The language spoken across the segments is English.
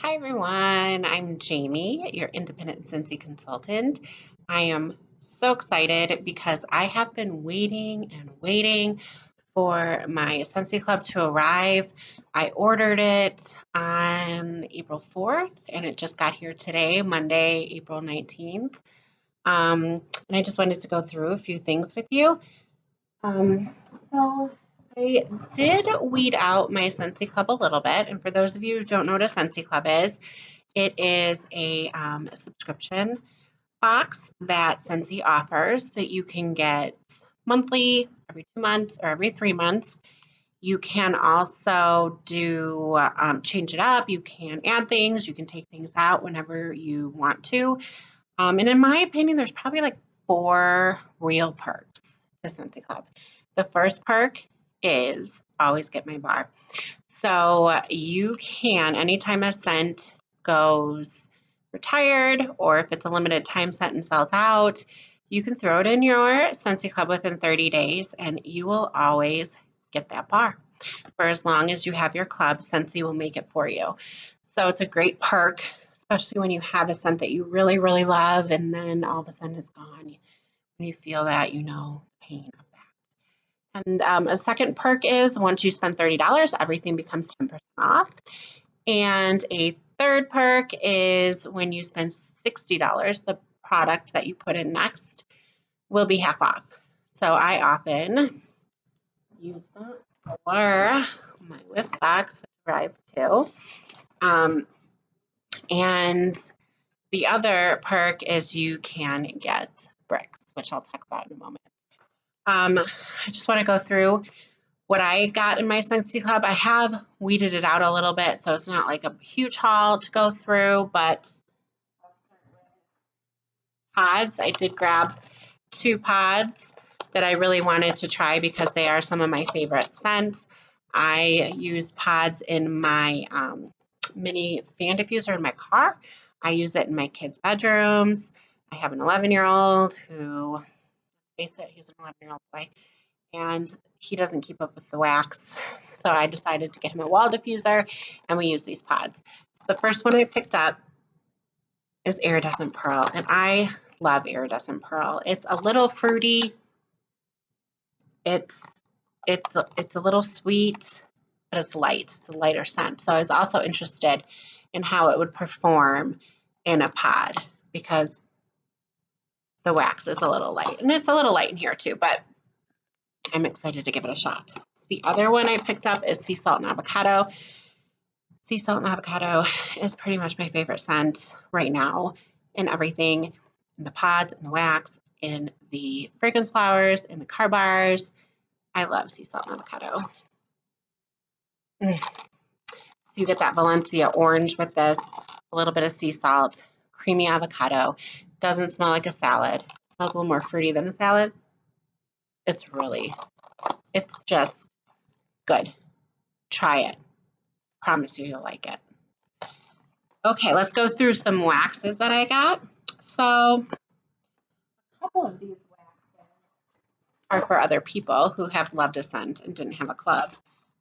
Hi everyone, I'm Jamie, your independent Scentsy consultant. I am so excited because I have been waiting and waiting for my Scentsy Club to arrive. I ordered it on April 4th and it just got here today, Monday, April 19th. And I just wanted to go through a few things with you. So I did weed out my Scentsy Club a little bit. And for those of you who don't know what a Scentsy Club is, it is a subscription box that Scentsy offers that you can get monthly, every 2 months, or every 3 months. You can also do change it up. You can add things. You can take things out whenever you want to. And in my opinion, there's probably like 4 real perks to Scentsy Club. The first perk is always get my bar. So you can, anytime a scent goes retired or if it's a limited time scent and sells out, you can throw it in your Scentsy Club within 30 days and you will always get that bar. For as long as you have your club, Scentsy will make it for you. So it's a great perk, especially when you have a scent that you really, really love and then all of a sudden it's gone. When you feel that, you know, pain of that. And a second perk is once you spend $30, everything becomes 10% off. And a third perk is when you spend $60, the product that you put in next will be half off. So I often use that for my whisk box, which arrived too. And the other perk is you can get bricks, which I'll talk about in a moment. I just want to go through what I got in my Scentsy Club. I have weeded it out a little bit, so it's not like a huge haul to go through, but pods. I did grab 2 pods that I really wanted to try because they are some of my favorite scents. I use pods in my mini fan diffuser in my car. I use it in my kids' bedrooms. I have an 11-year-old who, face it, he's an 11-year-old boy, and he doesn't keep up with the wax. So I decided to get him a wall diffuser, and we use these pods. The first one I picked up is Iridescent Pearl, and I love Iridescent Pearl. It's a little fruity. It's a little sweet, but it's light. It's a lighter scent. So I was also interested in how it would perform in a pod because the wax is a little light, and it's a little light in here too, but I'm excited to give it a shot. The other one I picked up is Sea Salt and Avocado. Sea Salt and Avocado is pretty much my favorite scent right now in everything, in the pods, in the wax, in the fragrance flowers, in the car bars. I love Sea Salt and Avocado. So you get that Valencia orange with this, a little bit of sea salt, creamy avocado. Doesn't smell like a salad. It smells a little more fruity than a salad. It's just good. Try it. Promise you you'll like it. Okay, let's go through some waxes that I got. So a couple of these waxes are for other people who have loved a scent and didn't have a club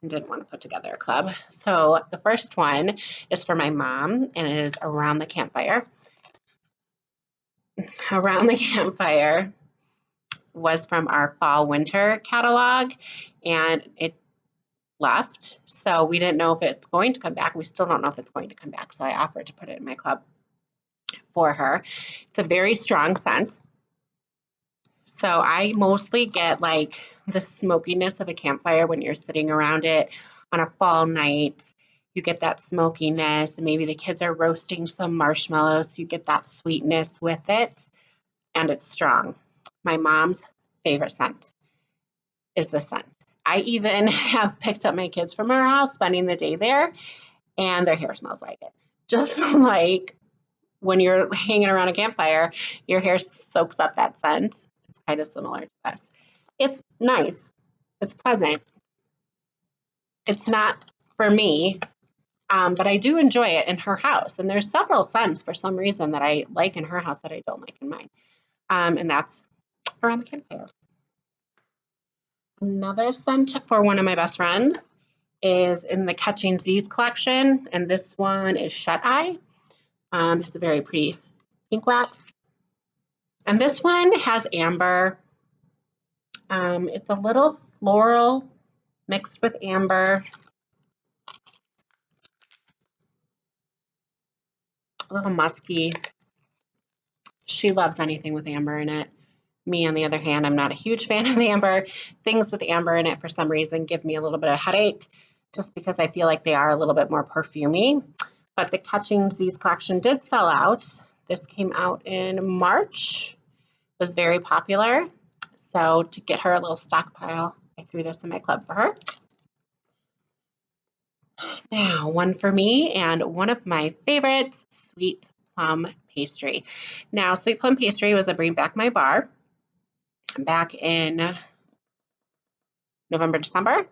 and didn't want to put together a club. So the first one is for my mom, and it is Around the Campfire. Around the Campfire was from our fall winter catalog, and it left, so we didn't know if it's going to come back. We still don't know if it's going to come back, so I offered to put it in my club for her. It's a very strong scent, so I mostly get like the smokiness of a campfire when you're sitting around it on a fall night. You get that smokiness, and maybe the kids are roasting some marshmallows, so you get that sweetness with it, and it's strong. My mom's favorite scent is the scent. I even have picked up my kids from our house, spending the day there, and their hair smells like it. Just like when you're hanging around a campfire, your hair soaks up that scent. It's kind of similar to this. It's nice. It's pleasant. It's not for me, but I do enjoy it in her house. And there's several scents for some reason that I like in her house that I don't like in mine. And that's Around the Campfire. Another scent for one of my best friends is in the Catching Z's collection, and this one is Shut Eye. It's a very pretty pink wax. And this one has amber. It's a little floral mixed with amber. A little musky. She loves anything with amber in it. Me, on the other hand, I'm not a huge fan of amber. Things with amber in it, for some reason, give me a little bit of headache, just because I feel like they are a little bit more perfumey. But the Catching Z's collection did sell out. This came out in March. It was very popular. So to get her a little stockpile, I threw this in my club for her. Now, one for me and one of my favorites, Sweet Plum Pastry. Now, Sweet Plum Pastry was a Bring Back My Bar back in November, December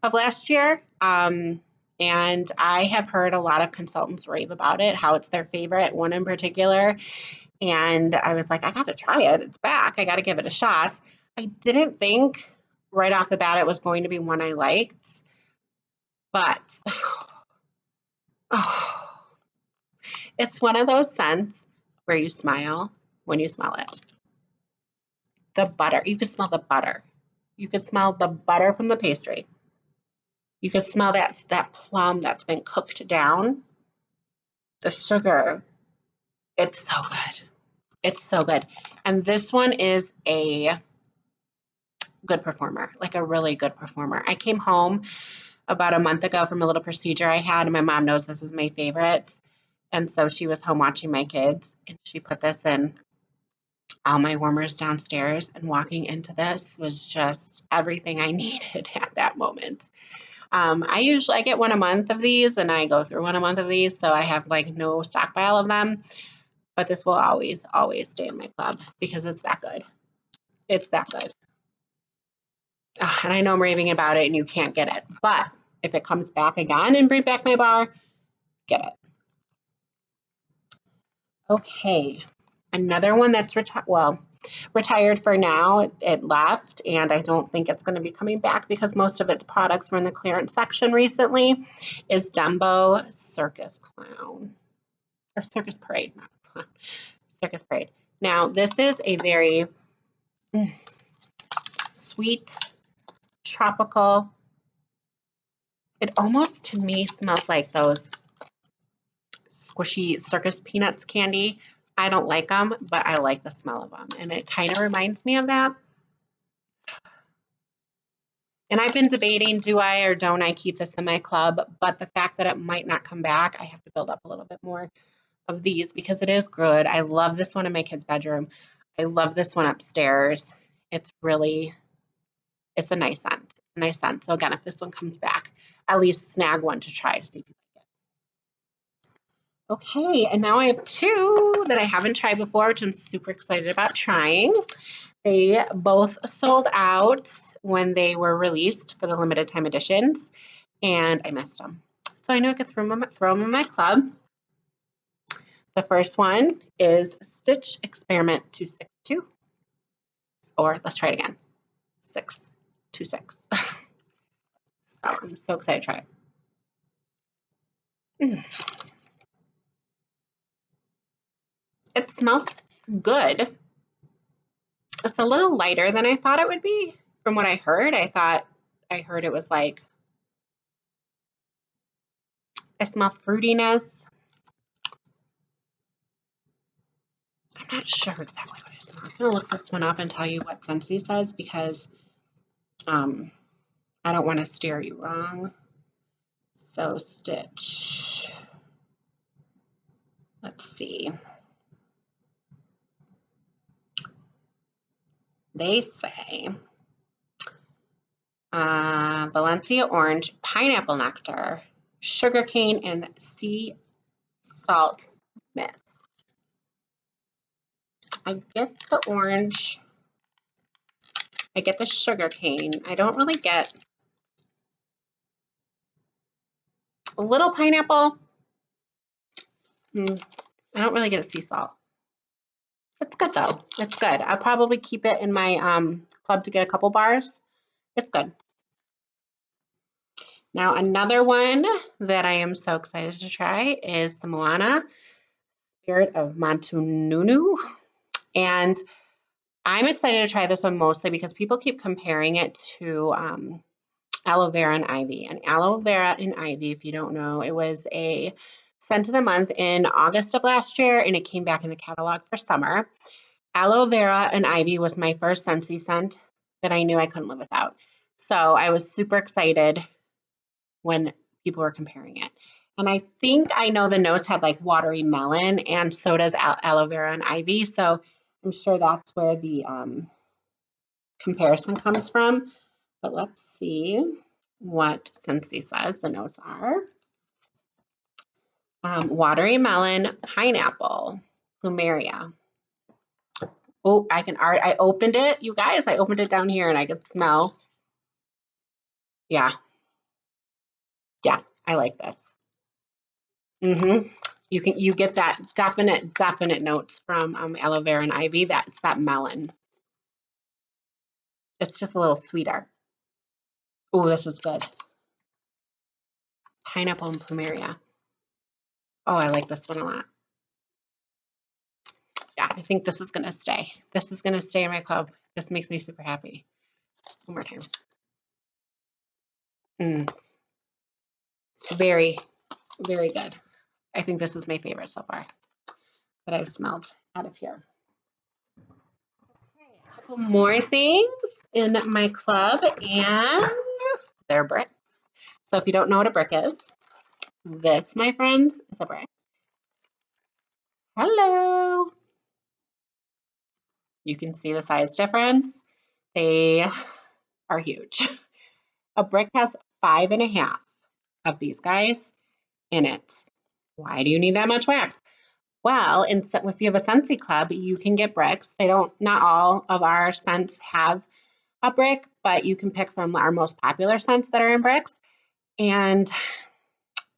of last year. And I have heard a lot of consultants rave about it, how it's their favorite, one in particular. And I was like, I got to try it. It's back. I got to give it a shot. I didn't think right off the bat it was going to be one I liked, but oh, it's one of those scents where you smile when you smell it. The butter, you could smell the butter. You could smell the butter from the pastry. You could smell that plum that's been cooked down. The sugar, it's so good. It's so good. And this one is a good performer, like a really good performer. I came home about a month ago from a little procedure I had, and my mom knows this is my favorite. And so she was home watching my kids, and she put this in all my warmers downstairs, and walking into this was just everything I needed at that moment. I get one a month of these, and I go through one a month of these, so I have like no stockpile of them. But this will always, always stay in my club because it's that good. It's that good. And I know I'm raving about it and you can't get it, but if it comes back again and Bring Back My Bar, get it. Okay, another one that's retired for now. It left, and I don't think it's going to be coming back because most of its products were in the clearance section recently, is Dumbo Circus Clown. Or Circus Parade, not clown. Circus Parade. Now, this is a very sweet, tropical. It almost, to me, smells like those squishy circus peanuts candy. I don't like them, but I like the smell of them, and it kind of reminds me of that. And I've been debating, do I or don't I keep this in my club? But the fact that it might not come back, I have to build up a little bit more of these because it is good. I love this one in my kid's bedroom. I love this one upstairs. It's a nice scent. A nice scent. So again, if this one comes back, at least snag one to try to see if you like it. Okay, and now I have two that I haven't tried before, which I'm super excited about trying. They both sold out when they were released for the limited time editions, and I missed them. So I know I could throw them in my club. The first one is Stitch Experiment 262, or let's try it again, 626. So I'm so excited to try it. It smells good. It's a little lighter than I thought it would be. From what I heard, I heard it was like, I smell fruitiness. I'm not sure exactly what I smell. I'm going to look this one up and tell you what Scentsy says because I don't want to steer you wrong. So Stitch. Let's see. They say Valencia orange, pineapple nectar, sugarcane, and sea salt mist. I get the orange. I get the sugarcane. I don't really get a little pineapple. I don't really get a sea salt. It's good though. It's good. I'll probably keep it in my club to get a couple bars. It's good. Now, another one that I am so excited to try is the Moana Spirit of Montununu. And I'm excited to try this one mostly because people keep comparing it to aloe vera and ivy. And aloe vera and ivy, if you don't know, it was a scent of the month in August of last year, and it came back in the catalog for summer. Aloe vera and ivy was my first Scentsy scent that I knew I couldn't live without. So I was super excited when people were comparing it. And I think I know the notes had like watery melon, and so does aloe vera and ivy. So I'm sure that's where the comparison comes from. But let's see what Scentsy says the notes are. Watery melon, pineapple, plumeria. Oh, I opened it, you guys. I opened it down here and I could smell. Yeah, yeah, I like this. You get that definite notes from aloe vera and ivy. That's that melon. It's just a little sweeter. Oh, this is good. Pineapple and plumeria. Oh, I like this one a lot. Yeah, I think this is gonna stay. This is gonna stay in my club. This makes me super happy. One more time. Very, very good. I think this is my favorite so far that I've smelled out of here. Okay, a couple more things in my club, and they're bricks. So if you don't know what a brick is, this, my friends, is a brick. Hello. You can see the size difference. They are huge. A brick has 5.5 of these guys in it. Why do you need that much wax? Well, if you have a Scentsy club, you can get bricks. Not all of our scents have a brick, but you can pick from our most popular scents that are in bricks. And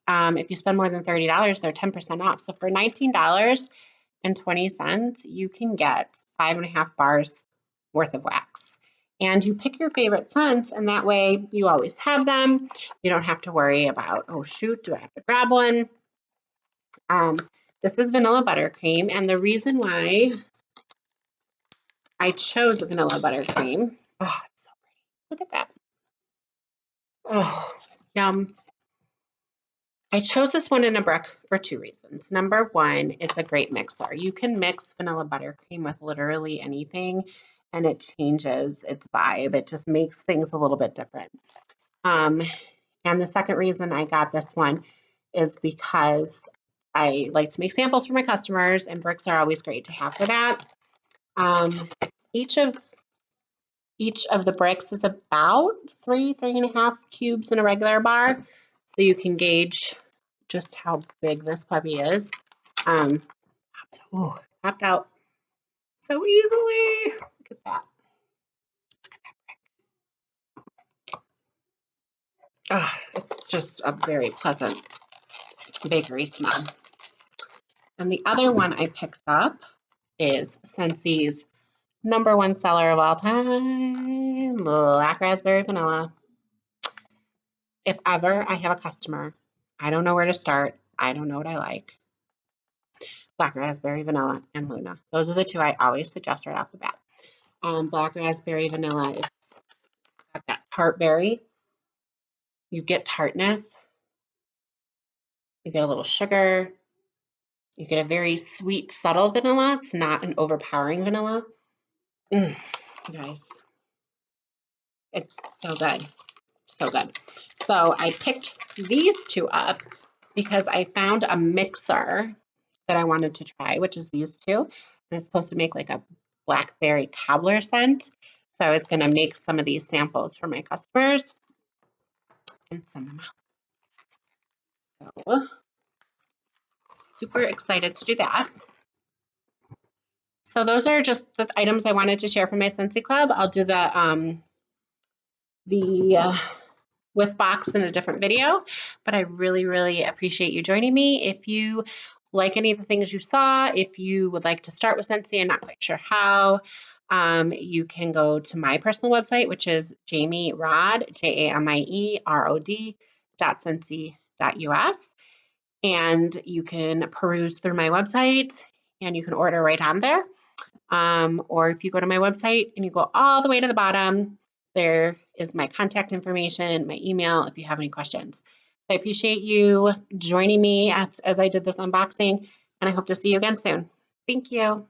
if you spend more than $30, they're 10% off. So for $19.20, you can get 5.5 bars worth of wax. And you pick your favorite scents, and that way you always have them. You don't have to worry about, oh shoot, do I have to grab one? This is vanilla buttercream, and the reason why I chose vanilla buttercream, oh, it's so pretty. Look at that. Oh, yum. I chose this one in a brick for 2 reasons. Number one, it's a great mixer. You can mix vanilla buttercream with literally anything, and it changes its vibe. It just makes things a little bit different. And the second reason I got this one is because I like to make samples for my customers, and bricks are always great to have for that. Each of the bricks is about 3.5 cubes in a regular bar, so you can gauge just how big this puppy is. Popped out so easily. Look at that. It's just a very pleasant bakery smell. And the other one I picked up is Scentsy's #1 seller of all time, Black Raspberry Vanilla. If ever I have a customer, I don't know where to start, I don't know what I like, Black Raspberry Vanilla and Luna. Those are the two I always suggest right off the bat. Black Raspberry Vanilla is got that tart berry. You get tartness, you get a little sugar, you get a very sweet, subtle vanilla. It's not an overpowering vanilla. Guys, it's so good. So good. So I picked these two up because I found a mixer that I wanted to try, which is these two. And it's supposed to make like a blackberry cobbler scent. So it's going to make some of these samples for my customers and send them out. So super excited to do that. So those are just the items I wanted to share from my Scentsy Club. I'll do the with box in a different video, but I really, really appreciate you joining me. If you like any of the things you saw, if you would like to start with Scentsy and not quite sure how, you can go to my personal website, which is Jamie Rod, JamieRod shop.scentsy.us, and you can peruse through my website and you can order right on there. Or if you go to my website and you go all the way to the bottom, there is my contact information, my email if you have any questions. I appreciate you joining me as I did this unboxing, and I hope to see you again soon. Thank you.